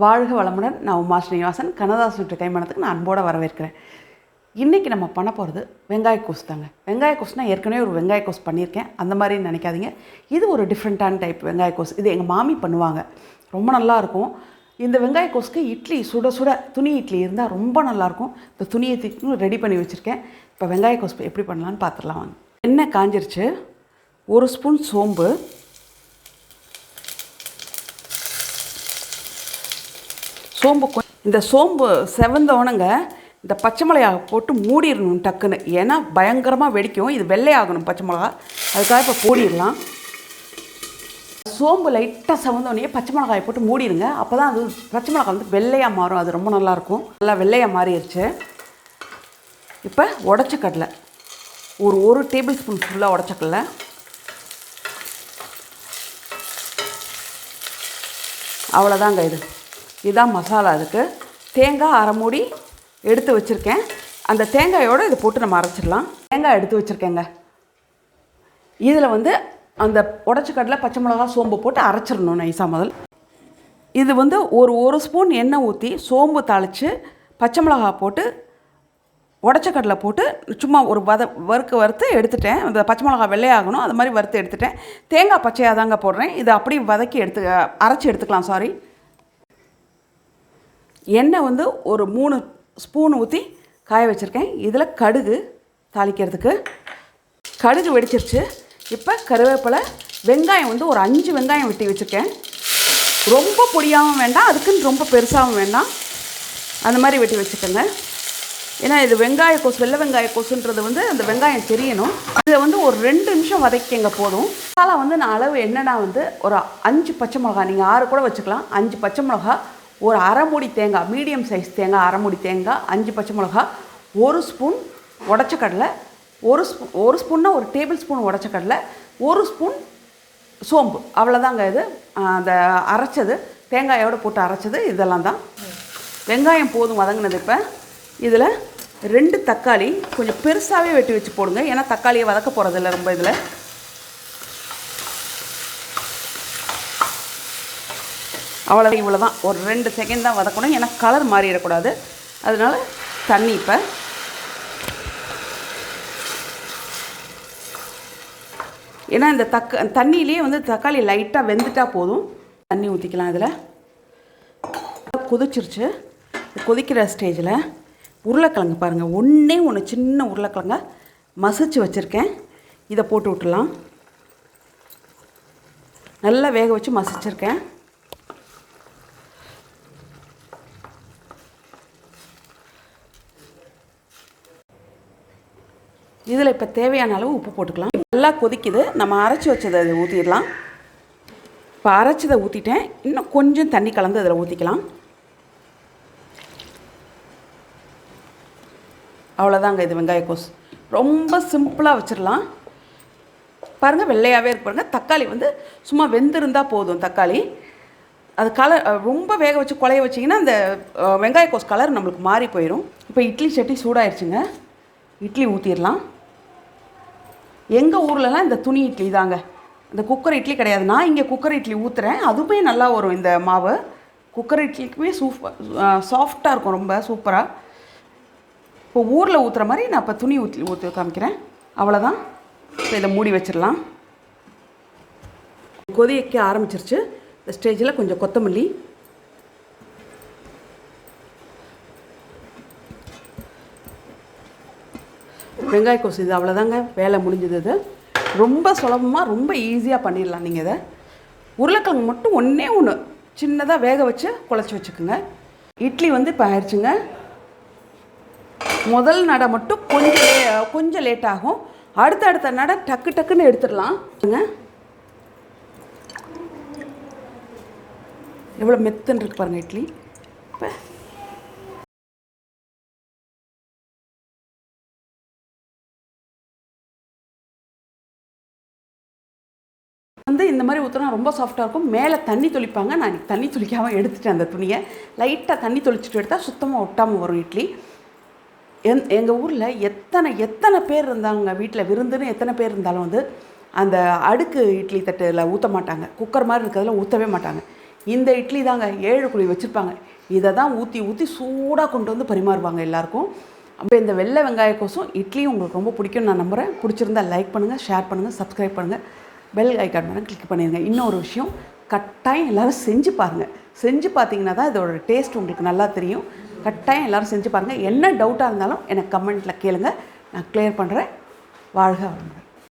வாழ்க வளமுடன். நான் உமா ஸ்ரீனிவாசன். கண்ணதாசன் கைமணத்துக்கு நான் அன்போடு வரவேற்கிறேன். இன்றைக்கி நம்ம பண்ண போகிறது வெங்காய கோஸ் தாங்க. வெங்காய கோஸ்னால் ஏற்கனவே ஒரு வெங்காய கோஸ் பண்ணியிருக்கேன், அந்த மாதிரி நினைக்காதீங்க. இது ஒரு டிஃப்ரெண்ட்டான டைப் வெங்காய கோஸ். இது எங்கள் மாமி பண்ணுவாங்க, ரொம்ப நல்லாயிருக்கும். இந்த வெங்காய கோஸ்க்கு இட்லி சுட சுட துணி இட்லி இருந்தால் ரொம்ப நல்லாயிருக்கும். இந்த துணியை தூக்கி ரெடி பண்ணி வச்சுருக்கேன். இப்போ வெங்காய கோஸ் எப்படி பண்ணலான்னு பார்த்துடலாம் வாங்க. எண்ணெய் காஞ்சிருச்சு. 1 ஸ்பூன் சோம்பு, இந்த சோம்பு செவந்தோனங்க இந்த பச்சை மிளகாய் போட்டு மூடிடணும் டக்குன்னு, ஏன்னா பயங்கரமாக வெடிக்கும். இது வெள்ளையாகணும் பச்சை மிளகா, அதுக்காக இப்போ மூடிடலாம். சோம்பு லைட்டாக செவந்தோடனே பச்சை மிளகாய் போட்டு மூடிடுங்க. அப்போ தான் அது பச்சை மிளகாய் வந்து வெள்ளையாக மாறும், அது ரொம்ப நல்லாயிருக்கும். நல்லா வெள்ளையாக மாறிடுச்சு. இப்போ உடச்ச கடலை ஒரு டேபிள் ஸ்பூன் ஃபுல்லாக உடச்ச கடலை, அவ்வளோதாங்க. இதுதான் மசாலா. அதுக்கு தேங்காய் அரை மூடி எடுத்து வச்சுருக்கேன். அந்த தேங்காயோடு இதை போட்டு நம்ம அரைச்சிடலாம். தேங்காய் எடுத்து வச்சுருக்கேங்க. இதில் வந்து அந்த உடச்ச கடலை பச்சை மிளகா சோம்பு போட்டு அரைச்சிடணும் நைஸாக. முதல் இது வந்து ஒரு ஸ்பூன் எண்ணெய் ஊற்றி சோம்பு தாளித்து பச்சை மிளகா போட்டு உடச்ச கடலை போட்டு சும்மா ஒரு வறுத்து எடுத்துட்டேன். அந்த பச்சை மிளகா வெள்ளையாகணும், அது மாதிரி வறுத்து எடுத்துட்டேன். தேங்காய் பச்சையாக தாங்க போடுறேன். இதை அப்படி வதக்கி அரைச்சி எடுத்துக்கலாம். சாரி, எண்ணெய் வந்து ஒரு 3 ஸ்பூன் ஊற்றி காய வச்சுருக்கேன். இதில் கடுகு தாளிக்கிறதுக்கு, கடுகு வெடிச்சிருச்சு. இப்போ கருவேப்பிலை, வெங்காயம் வந்து ஒரு 5 வெங்காயம் வெட்டி வச்சுருக்கேன். ரொம்ப பொடியாகவும் வேண்டாம், அதுக்குன்னு ரொம்ப பெருசாகவும் வேண்டாம், அந்த மாதிரி வெட்டி வச்சுக்கோங்க. ஏன்னா இது வெங்காய கோஸ், வெள்ளை வெங்காய கோஸுன்றது வந்து அந்த வெங்காயம் தெரியணும். இதை வந்து ஒரு 2 நிமிஷம் வதக்கிங்க போதும். மசாலா வந்து நான் அளவு என்னென்னா வந்து ஒரு 5 பச்சை மிளகா, நீங்கள் 6 கூட வச்சுக்கலாம். 5 பச்சை மிளகா, ஒரு அரை மூடி தேங்காய், மீடியம் சைஸ் தேங்காய் அரை மூடி தேங்காய், 5 பச்சை மிளகா, 1 ஸ்பூன் உடச்ச கடலை, ஒரு ஸ்பூன்னா ஒரு டேபிள் ஸ்பூன் உடச்ச கடலை, 1 ஸ்பூன் சோம்பு, அவ்வளோதாங்க. இது அந்த அரைச்சது, தேங்காயோடு போட்டு அரைச்சது, இதெல்லாம் தான். வெங்காயம் போதும் வதங்கினது. இப்போ இதில் 2 தக்காளி கொஞ்சம் பெருசாகவே வெட்டி வச்சு போடுங்க, ஏன்னா தக்காளியை வதக்க போகிறதில்ல ரொம்ப. இதில் அவ்வளோதான், இவ்வளோ தான். ஒரு 2 செகண்ட் தான் வதக்கணும், ஏன்னா கலர் மாறிடக்கூடாது. அதனால் தண்ணி, இப்போ ஏன்னா இந்த தண்ணியிலே வந்து தக்காளி லைட்டாக வெந்துட்டால் போதும். தண்ணி ஊற்றிக்கலாம். இதில் கொதிச்சிருச்சு. கொதிக்கிற ஸ்டேஜில் உருளைக்கிழங்கு பாருங்கள், ஒன்று சின்ன உருளைக்கிழங்க மசிச்சு வச்சுருக்கேன். இதை போட்டு விட்டுலாம். நல்லா வேக வச்சு மசிச்சிருக்கேன். இதில் இப்போ தேவையான அளவு உப்பு போட்டுக்கலாம். நல்லா கொதிக்குது. நம்ம அரைச்சி வச்சதை அதை ஊற்றிடலாம். இப்போ அரைச்சதை ஊற்றிட்டேன். இன்னும் கொஞ்சம் தண்ணி கலந்து அதில் ஊற்றிக்கலாம். அவ்வளோதாங்க. இது வெங்காய கோஸ் ரொம்ப சிம்பிளாக வச்சிடலாம். பாருங்கள், வெள்ளையாகவே இருக்கு பாருங்கள். தக்காளி வந்து சும்மா வெந்திருந்தால் போதும். தக்காளி அது கலர் ரொம்ப வேக வச்சு குழைய வச்சிங்கன்னா அந்த வெங்காய கோஸ் கலர் நம்மளுக்கு மாறி போயிடும். இப்போ இட்லி சட்டி சூடாயிடுச்சுங்க. இட்லி ஊற்றிடலாம். எங்கள் ஊர்லலாம் இந்த துணி இட்லி தாங்க, இந்த குக்கர் இட்லி கிடையாது. நான் இங்கே குக்கர் இட்லி ஊற்றுறேன், அதுவுமே நல்லா வரும். இந்த மாவு குக்கர் இட்லிக்குமே சாஃப்டாக இருக்கும், ரொம்ப சூப்பராக. இப்போ ஊரில் ஊற்றுற மாதிரி நான் இப்போ துணி ஊற்றி காமிக்கிறேன். அவ்வளோதான். இப்போ இதை மூடி வச்சிடலாம். கொதிக்க ஆரம்பிச்சிருச்சு. இந்த ஸ்டேஜில் கொஞ்சம் கொத்தமல்லி, வெங்காய கோஸ், இது அவ்வளோதாங்க. வேலை முடிஞ்சது. இது ரொம்ப சுலபமாக ரொம்ப ஈஸியாக பண்ணிடலாம். நீங்கள் இதை உருளைக்கிழங்கு மட்டும் ஒன்று சின்னதாக வேக வச்சு குழச்சி வச்சுக்கோங்க. இட்லி வந்து இப்போ ஆயிடுச்சுங்க. முதல் நடை மட்டும் கொஞ்சம் லேட் ஆகும். அடுத்த நடை டக்குன்னு எடுத்துடலாம். எவ்வளோ மெத்துன்னு இருக்கு பாருங்கள் இட்லி. இப்போ வந்து இந்த மாதிரி ஊற்றினா ரொம்ப சாஃப்டாக இருக்கும். மேலே தண்ணி தொளிப்பாங்க, நான் தண்ணி தொளிக்காமல் எடுத்துட்டேன். அந்த துணியை லைட்டாக தண்ணி தொளிச்சுட்டு எடுத்தால் சுத்தமாக ஒட்டாமல் வரும் இட்லி. எங்கள் ஊரில் எத்தனை பேர் இருந்தாங்க வீட்டில், விருந்துன்னு எத்தனை பேர் இருந்தாலும் வந்து அந்த அடுக்கு இட்லி தட்டில் ஊற்ற மாட்டாங்க. குக்கர் மாதிரி இருக்கிறதுல ஊற்றவே மாட்டாங்க. இந்த இட்லி தாங்க 7 குழி வச்சுருப்பாங்க. இதை தான் ஊற்றி ஊற்றி சூடாக கொண்டு வந்து பரிமாறுவாங்க எல்லாருக்கும். அப்போ இந்த வெள்ளை வெங்காய கோசம் இட்லியும் உங்களுக்கு ரொம்ப பிடிக்கும்னு நான் நம்புகிறேன். பிடிச்சிருந்தா லைக் பண்ணுங்கள், ஷேர் பண்ணுங்கள், சப்ஸ்கிரைப் பண்ணுங்கள், பெல் ஐக்கான் மேலே கிளிக் பண்ணிடுங்க. இன்னொரு விஷயம், கட்டாயம் எல்லோரும் செஞ்சு பாருங்கள். செஞ்சு பார்த்தீங்கன்னா தான் இதோட டேஸ்ட் உங்களுக்கு நல்லா தெரியும். கட்டாயம் எல்லோரும் செஞ்சு பாருங்கள். என்ன டவுட்டாக இருந்தாலும் எனக்கு கமெண்ட்டில் கேளுங்க, நான் கிளியர் பண்ணுறேன். வாழ்க வளமுடன்.